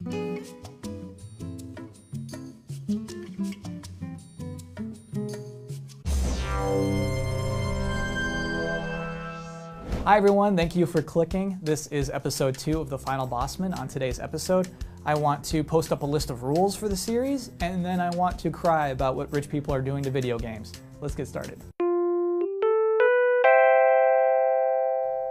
Hi everyone, thank you for clicking. This is episode 2 of The Final Bosman. On today's episode, I want to post up a list of rules for the series, and then I want to cry about what rich people are doing to video games. Let's get started.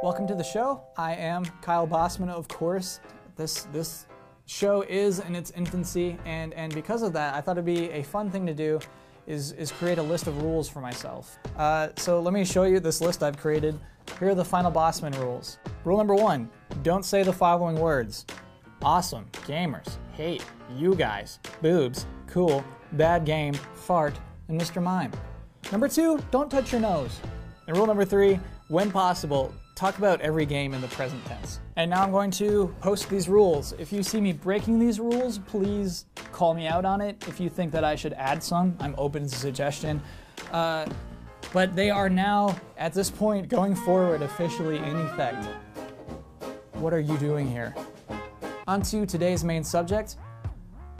Welcome to the show. I am Kyle Bosman, of course. This show is in its infancy, and because of that, I thought it'd be a fun thing to do is create a list of rules for myself. So let me show you this list I've created. Here are the Final Bosman rules. Rule number 1, don't say the following words: awesome, gamers, hate, you guys, boobs, cool, bad game, fart, and Mr. Mime. Number 2, don't touch your nose. And rule number 3, when possible, talk about every game in the present tense. And now I'm going to post these rules. If you see me breaking these rules, please call me out on it. If you think that I should add some, I'm open to suggestion. But they are now, at this point, going forward, officially in effect. What are you doing here? On to today's main subject: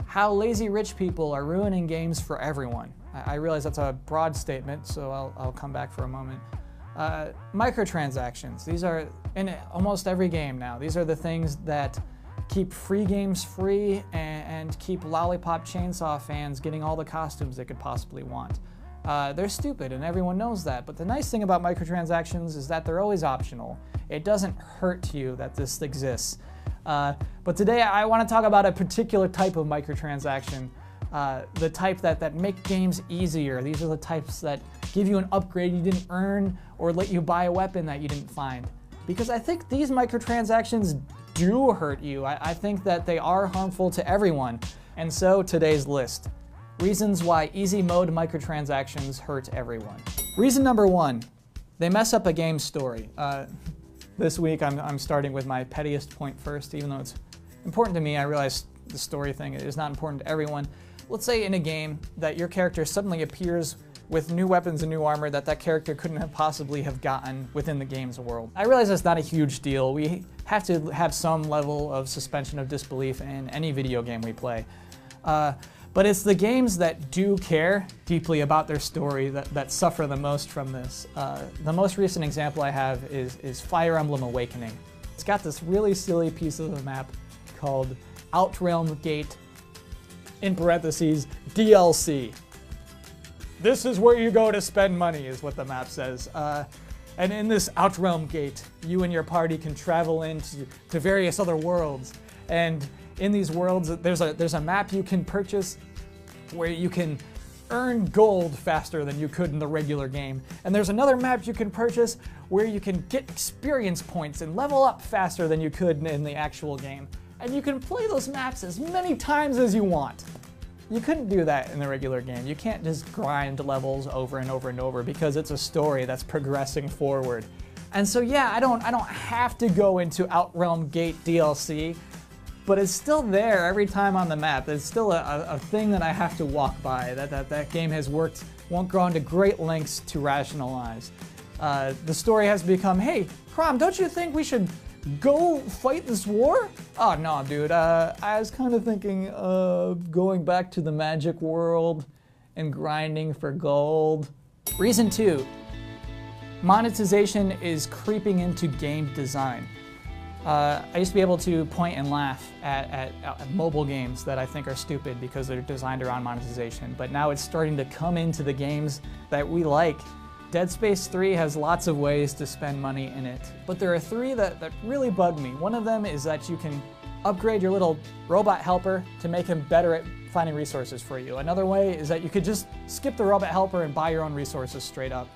how lazy rich people are ruining games for everyone. I realize that's a broad statement, so I'll come back for a moment. Microtransactions. These are in almost every game now. These are the things that keep free games free and keep Lollipop Chainsaw fans getting all the costumes they could possibly want. They're stupid, and everyone knows that, but the nice thing about microtransactions is that they're always optional. It doesn't hurt you that this exists. But today I want to talk about a particular type of microtransaction, the type that make games easier. These are the types that give you an upgrade you didn't earn or let you buy a weapon that you didn't find. Because I think these microtransactions do hurt you. I think that they are harmful to everyone. And so today's list: reasons why easy mode microtransactions hurt everyone. Reason number 1, they mess up a game's story. This week I'm starting with my pettiest point first, even though it's important to me. I realize the story thing is not important to everyone. Let's say in a game that your character suddenly appears with new weapons and new armor that character couldn't have possibly have gotten within the game's world. I realize that's not a huge deal. We have to have some level of suspension of disbelief in any video game we play. But it's the games that do care deeply about their story that suffer the most from this. The most recent example I have is Fire Emblem Awakening. It's got this really silly piece of the map called Outrealm Gate, in parentheses, DLC. This is where you go to spend money, is what the map says. And in this Outrealm Gate, you and your party can travel into various other worlds. And in these worlds, there's a map you can purchase where you can earn gold faster than you could in the regular game. And there's another map you can purchase where you can get experience points and level up faster than you could in the actual game. And you can play those maps as many times as you want. You couldn't do that in the regular game. You can't just grind levels over and over and over because it's a story that's progressing forward. And so yeah, I don't have to go into Outrealm Gate DLC, but it's still there every time on the map. It's still a thing that I have to walk by, that game has won't go into great lengths to rationalize. The story has become, hey, Crom, don't you think we should go fight this war? Oh no, dude, I was kind of thinking of going back to the magic world and grinding for gold. Reason 2, monetization is creeping into game design. I used to be able to point and laugh at mobile games that I think are stupid because they're designed around monetization, but now it's starting to come into the games that we like. Dead Space 3 has lots of ways to spend money in it, but there are 3 that really bug me. One of them is that you can upgrade your little robot helper to make him better at finding resources for you. Another way is that you could just skip the robot helper and buy your own resources straight up.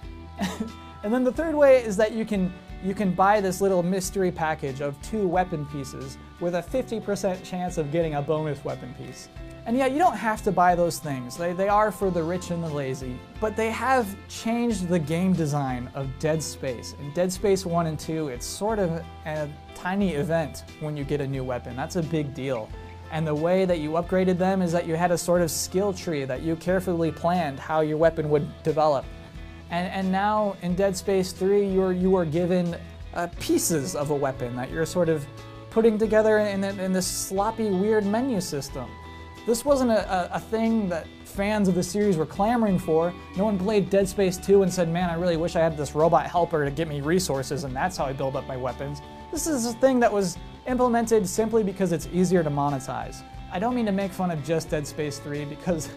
And then the third way is that you can buy this little mystery package of 2 weapon pieces with a 50% chance of getting a bonus weapon piece. And yeah, you don't have to buy those things. They are for the rich and the lazy. But they have changed the game design of Dead Space. In Dead Space 1 and 2, it's sort of a tiny event when you get a new weapon. That's a big deal. And the way that you upgraded them is that you had a sort of skill tree that you carefully planned how your weapon would develop. And now in Dead Space 3, you are given pieces of a weapon that you're sort of putting together in this sloppy, weird menu system. This wasn't a thing that fans of the series were clamoring for. No one played Dead Space 2 and said, man, I really wish I had this robot helper to get me resources and that's how I build up my weapons. This is a thing that was implemented simply because it's easier to monetize. I don't mean to make fun of just Dead Space 3 because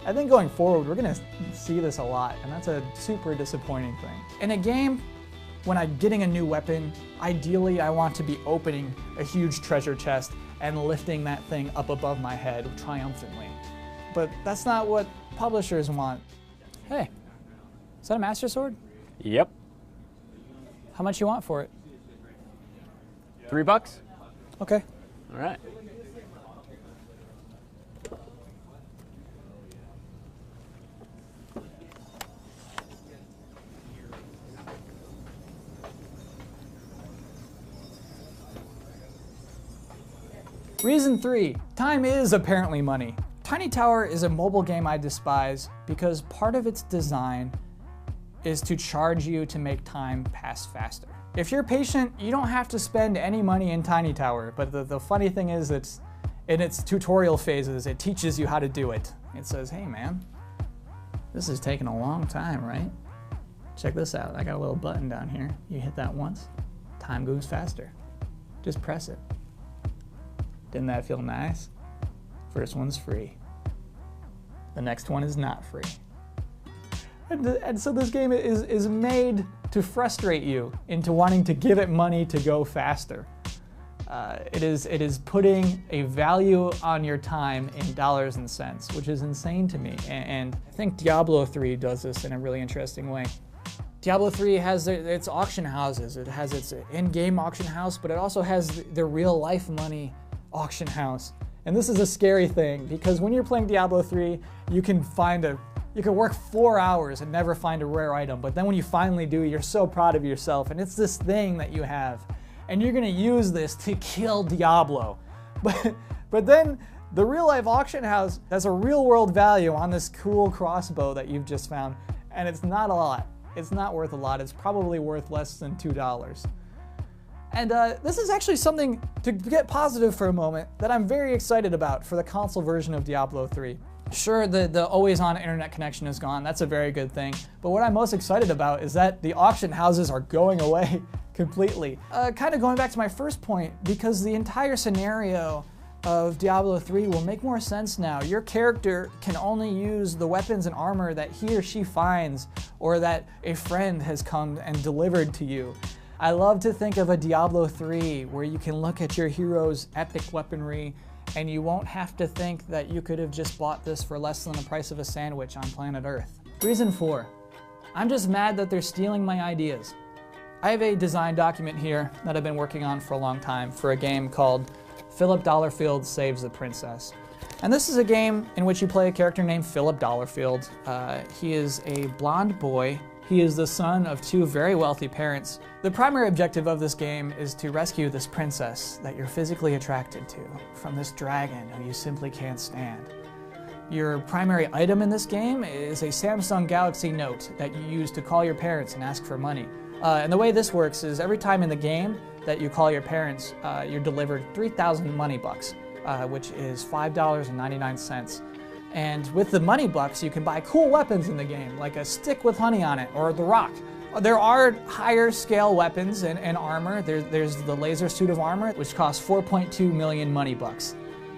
I think going forward we're going to see this a lot, and that's a super disappointing thing. In a game, when I'm getting a new weapon, ideally I want to be opening a huge treasure chest and lifting that thing up above my head triumphantly. But that's not what publishers want. Hey, is that a Master Sword? Yep. How much you want for it? $3? Okay. All right. Reason 3, time is apparently money. Tiny Tower is a mobile game I despise because part of its design is to charge you to make time pass faster. If you're patient, you don't have to spend any money in Tiny Tower, but the funny thing is it's in its tutorial phases, it teaches you how to do it. It says, hey man, this is taking a long time, right? Check this out, I got a little button down here. You hit that once, time goes faster. Just press it. Didn't that feel nice? First one's free. The next one is not free. And so this game is made to frustrate you into wanting to give it money to go faster. It is putting a value on your time in dollars and cents, which is insane to me. And I think Diablo 3 does this in a really interesting way. Diablo 3 has its auction houses. It has its in-game auction house, but it also has the real-life money auction house. And this is a scary thing because when you're playing Diablo 3, you can work 4 hours and never find a rare item, but then when you finally do, you're so proud of yourself, and it's this thing that you have, and you're gonna use this to kill Diablo. But then the real life auction house has a real world value on this cool crossbow that you've just found, and it's not a lot. It's not worth a lot. It's probably worth less than $2. And this is actually something, to get positive for a moment, that I'm very excited about for the console version of Diablo 3. Sure, the always-on internet connection is gone. That's a very good thing. But what I'm most excited about is that the auction houses are going away completely. Kind of going back to my first point, because the entire scenario of Diablo 3 will make more sense now. Your character can only use the weapons and armor that he or she finds or that a friend has come and delivered to you. I love to think of a Diablo 3 where you can look at your hero's epic weaponry and you won't have to think that you could have just bought this for less than the price of a sandwich on planet Earth. Reason 4, I'm just mad that they're stealing my ideas. I have a design document here that I've been working on for a long time for a game called Philip Dollarfield Saves the Princess. And this is a game in which you play a character named Philip Dollarfield. He is a blonde boy. He is the son of 2 very wealthy parents. The primary objective of this game is to rescue this princess that you're physically attracted to from this dragon who you simply can't stand. Your primary item in this game is a Samsung Galaxy Note that you use to call your parents and ask for money. And the way this works is every time in the game that you call your parents, you're delivered 3,000 money bucks, which is $5.99. And with the money bucks, you can buy cool weapons in the game, like a stick with honey on it, or the rock. There are higher scale weapons and armor. There's the laser suit of armor, which costs 4.2 million money bucks,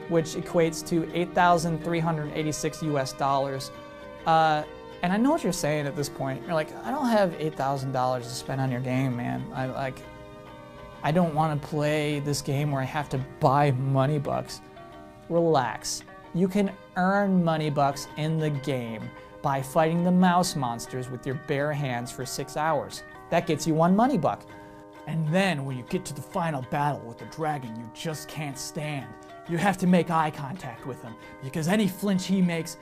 which equates to 8,386 US dollars. And I know what you're saying at this point. You're like, I don't have $8,000 to spend on your game, man. I don't want to play this game where I have to buy money bucks. Relax. You can earn money bucks in the game by fighting the mouse monsters with your bare hands for 6 hours. That gets you 1 money buck. And then when you get to the final battle with the dragon you just can't stand, you have to make eye contact with him, because any flinch he makes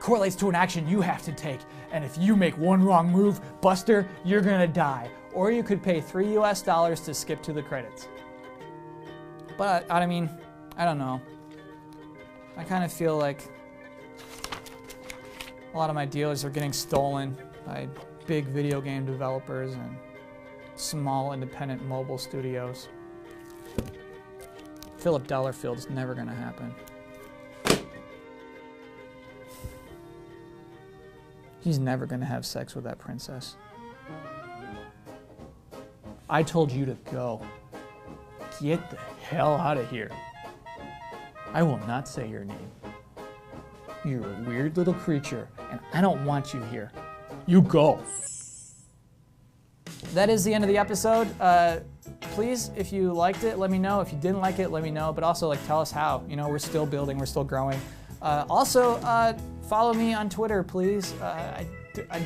correlates to an action you have to take. And if you make one wrong move, Buster, you're gonna die. Or you could pay $3 US to skip to the credits. But, I mean, I don't know. I kind of feel like a lot of my deals are getting stolen by big video game developers and small independent mobile studios. Philip Dellerfield's never gonna happen. He's never gonna have sex with that princess. I told you to go. Get the hell out of here. I will not say your name. You're a weird little creature, and I don't want you here. You go. That is the end of the episode. Please, if you liked it, let me know. If you didn't like it, let me know. But also, like, tell us how. You know, we're still building, we're still growing. Also, follow me on Twitter, please. I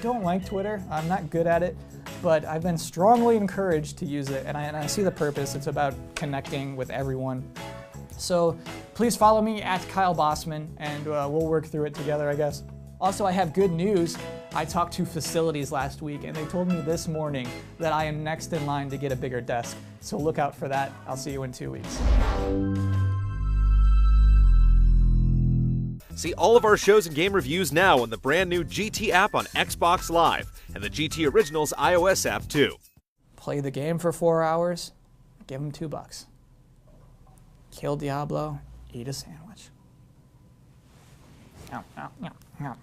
don't like Twitter. I'm not good at it, but I've been strongly encouraged to use it, and I see the purpose. It's about connecting with everyone. So please follow me at Kyle Bosman, and we'll work through it together, I guess. Also, I have good news. I talked to facilities last week, and they told me this morning that I am next in line to get a bigger desk. So look out for that. I'll see you in 2 weeks. See all of our shows and game reviews now on the brand new GT app on Xbox Live and the GT Originals iOS app too. Play the game for 4 hours, give them $2. Kill Diablo, eat a sandwich. Ow, ow, ow, ow, ow.